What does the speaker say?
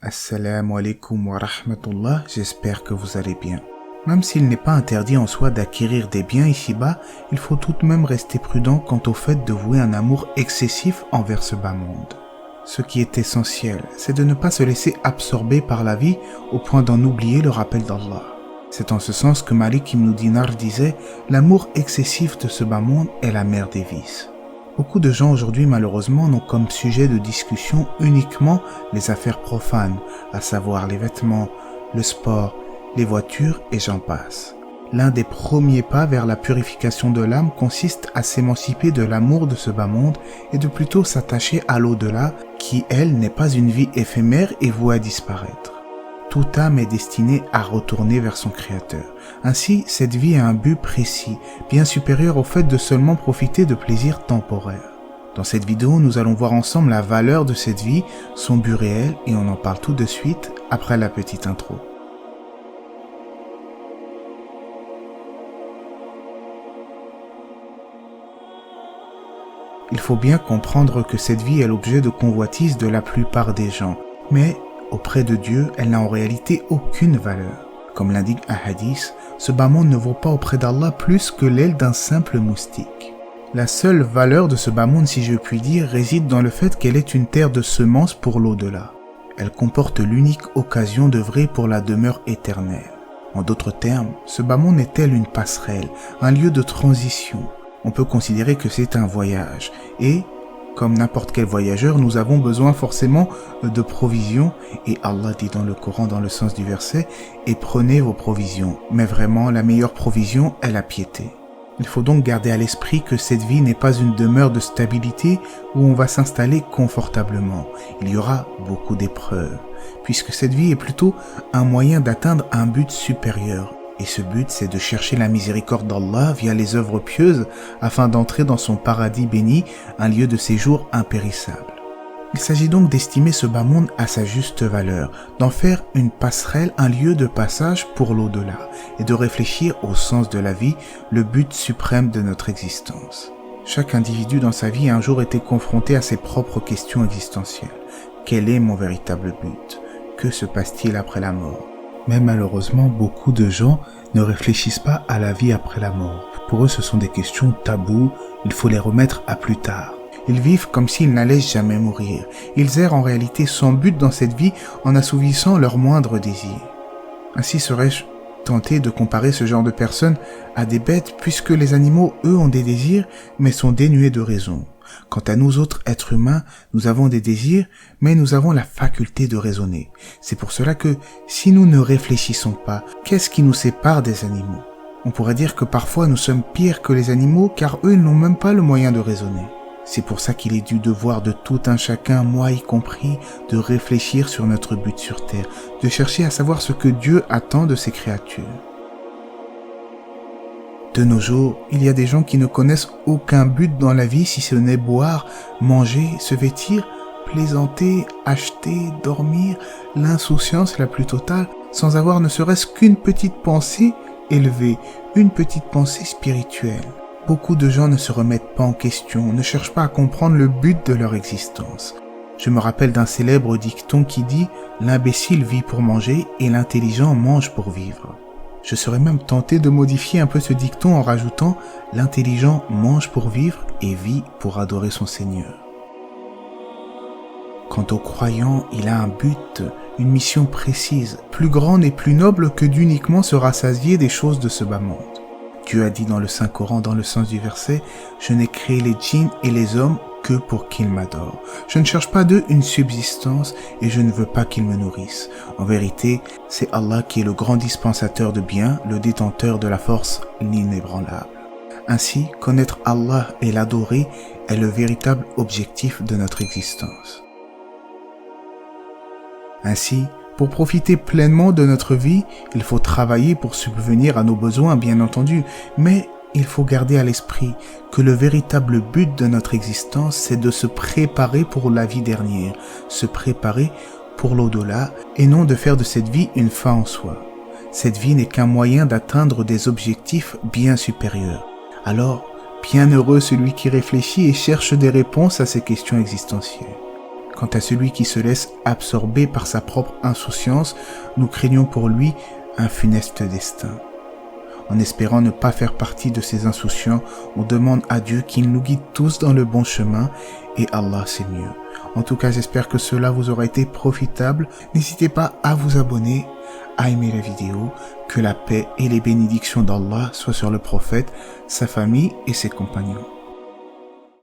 Assalamu alaikum wa rahmatullah, j'espère que vous allez bien. Même s'il n'est pas interdit en soi d'acquérir des biens ici-bas, il faut tout de même rester prudent quant au fait de vouer un amour excessif envers ce bas monde. Ce qui est essentiel, c'est de ne pas se laisser absorber par la vie au point d'en oublier le rappel d'Allah. C'est en ce sens que Malik ibn Dinar disait « L'amour excessif de ce bas monde est la mère des vices ». Beaucoup de gens aujourd'hui malheureusement n'ont comme sujet de discussion uniquement les affaires profanes, à savoir les vêtements, le sport, les voitures et j'en passe. L'un des premiers pas vers la purification de l'âme consiste à s'émanciper de l'amour de ce bas monde et de plutôt s'attacher à l'au-delà qui, elle, n'est pas une vie éphémère et vouée à disparaître. Toute âme est destinée à retourner vers son Créateur. Ainsi, cette vie a un but précis, bien supérieur au fait de seulement profiter de plaisirs temporaires. Dans cette vidéo, nous allons voir ensemble la valeur de cette vie, son but réel, et on en parle tout de suite après la petite intro. Il faut bien comprendre que cette vie est l'objet de convoitise de la plupart des gens, mais auprès de Dieu, elle n'a en réalité aucune valeur. Comme l'indique un hadith, ce bas monde ne vaut pas auprès d'Allah plus que l'aile d'un simple moustique. La seule valeur de ce bas monde, si je puis dire, réside dans le fait qu'elle est une terre de semences pour l'au-delà. Elle comporte l'unique occasion d'œuvrer pour la demeure éternelle. En d'autres termes, ce bas monde est tel une passerelle, un lieu de transition. On peut considérer que c'est un voyage et, comme n'importe quel voyageur, nous avons besoin forcément de provisions et Allah dit dans le Coran dans le sens du verset « Et prenez vos provisions ». Mais vraiment, la meilleure provision est la piété. Il faut donc garder à l'esprit que cette vie n'est pas une demeure de stabilité où on va s'installer confortablement. Il y aura beaucoup d'épreuves, puisque cette vie est plutôt un moyen d'atteindre un but supérieur. Et ce but, c'est de chercher la miséricorde d'Allah via les œuvres pieuses afin d'entrer dans son paradis béni, un lieu de séjour impérissable. Il s'agit donc d'estimer ce bas monde à sa juste valeur, d'en faire une passerelle, un lieu de passage pour l'au-delà, et de réfléchir au sens de la vie, le but suprême de notre existence. Chaque individu dans sa vie a un jour été confronté à ses propres questions existentielles. Quel est mon véritable but? Que se passe-t-il après la mort? Mais malheureusement, beaucoup de gens ne réfléchissent pas à la vie après la mort. Pour eux, ce sont des questions taboues, il faut les remettre à plus tard. Ils vivent comme s'ils n'allaient jamais mourir. Ils errent en réalité sans but dans cette vie en assouvissant leurs moindres désirs. Ainsi serais-je tenté de comparer ce genre de personnes à des bêtes puisque les animaux, eux, ont des désirs mais sont dénués de raison. Quant à nous autres êtres humains, nous avons des désirs, mais nous avons la faculté de raisonner. C'est pour cela que, si nous ne réfléchissons pas, qu'est-ce qui nous sépare des animaux? On pourrait dire que parfois nous sommes pires que les animaux car eux n'ont même pas le moyen de raisonner. C'est pour ça qu'il est du devoir de tout un chacun, moi y compris, de réfléchir sur notre but sur terre, de chercher à savoir ce que Dieu attend de ses créatures. De nos jours, il y a des gens qui ne connaissent aucun but dans la vie si ce n'est boire, manger, se vêtir, plaisanter, acheter, dormir, l'insouciance la plus totale, sans avoir ne serait-ce qu'une petite pensée élevée, une petite pensée spirituelle. Beaucoup de gens ne se remettent pas en question, ne cherchent pas à comprendre le but de leur existence. Je me rappelle d'un célèbre dicton qui dit « L'imbécile vit pour manger et l'intelligent mange pour vivre ». Je serais même tenté de modifier un peu ce dicton en rajoutant « L'intelligent mange pour vivre et vit pour adorer son Seigneur ». Quant au croyant, il a un but, une mission précise, plus grande et plus noble que d'uniquement se rassasier des choses de ce bas monde. Dieu a dit dans le Saint-Coran, dans le sens du verset « Je n'ai créé les djinns et les hommes que pour qu'ils m'adorent. Je ne cherche pas d'eux une subsistance et je ne veux pas qu'ils me nourrissent. En vérité, c'est Allah qui est le grand dispensateur de biens, le détenteur de la force, l'inébranlable. » Ainsi, connaître Allah et l'adorer est le véritable objectif de notre existence. Ainsi, pour profiter pleinement de notre vie, il faut travailler pour subvenir à nos besoins, bien entendu, mais il faut garder à l'esprit que le véritable but de notre existence, c'est de se préparer pour la vie dernière, se préparer pour l'au-delà, et non de faire de cette vie une fin en soi. Cette vie n'est qu'un moyen d'atteindre des objectifs bien supérieurs. Alors, bienheureux celui qui réfléchit et cherche des réponses à ces questions existentielles. Quant à celui qui se laisse absorber par sa propre insouciance, nous craignons pour lui un funeste destin. En espérant ne pas faire partie de ces insouciants, on demande à Dieu qu'il nous guide tous dans le bon chemin et Allah c'est mieux. En tout cas, j'espère que cela vous aura été profitable. N'hésitez pas à vous abonner, à aimer la vidéo. Que la paix et les bénédictions d'Allah soient sur le prophète, sa famille et ses compagnons.